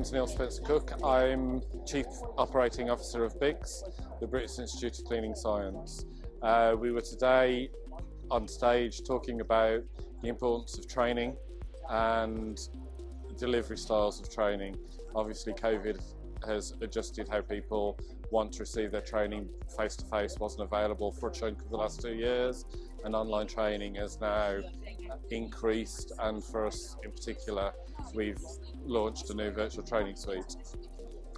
name's Neil Spencer-Cook. I'm Chief Operating Officer of BICS, the British Institute of Cleaning Science. We were today on stage talking about the importance of training and delivery styles of training. Obviously COVID has adjusted how people want to receive their training. Face-to-face wasn't available for a chunk of the last 2 years, and online training has now increased, and for us in particular we've launched a new virtual training suite.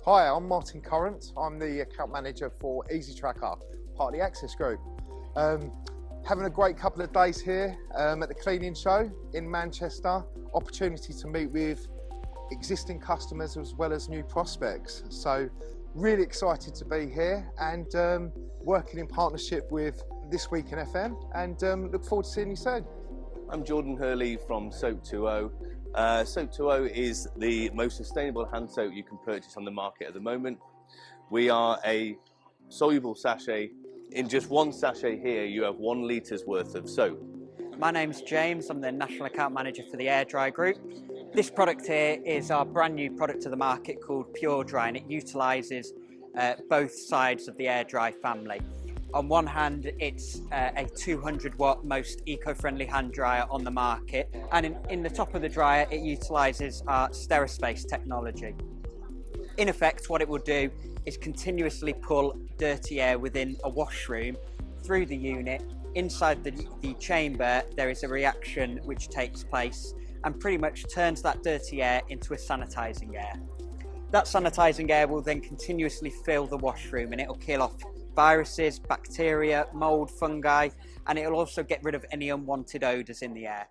Hi, I'm Martin Currant. I'm the account manager for Easytracker, part of the Access Group. Having a great couple of days here at the cleaning show in Manchester. Opportunity to meet with existing customers as well as new prospects. So really excited to be here and working in partnership with ThisWeekinFM, and look forward to seeing you soon. I'm Jordan Hurley from Soap2O. Soap2O is the most sustainable hand soap you can purchase on the market at the moment. We are a soluble sachet. In just one sachet here, you have 1 litres worth of soap. My name's James, I'm the National Account Manager for the Air Dry Group. This product here is our brand new product to the market called Pure Dry, and it utilises both sides of the Air Dry family. On one hand, it's a 200 watt most eco-friendly hand dryer on the market, and in the top of the dryer it utilises our Sterispace technology. In effect, what it will do is continuously pull dirty air within a washroom through the unit. Inside the chamber there is a reaction which takes place and pretty much turns that dirty air into a sanitising air. That sanitising air will then continuously fill the washroom, and it will kill off viruses, bacteria, mould, fungi, and it will also get rid of any unwanted odours in the air.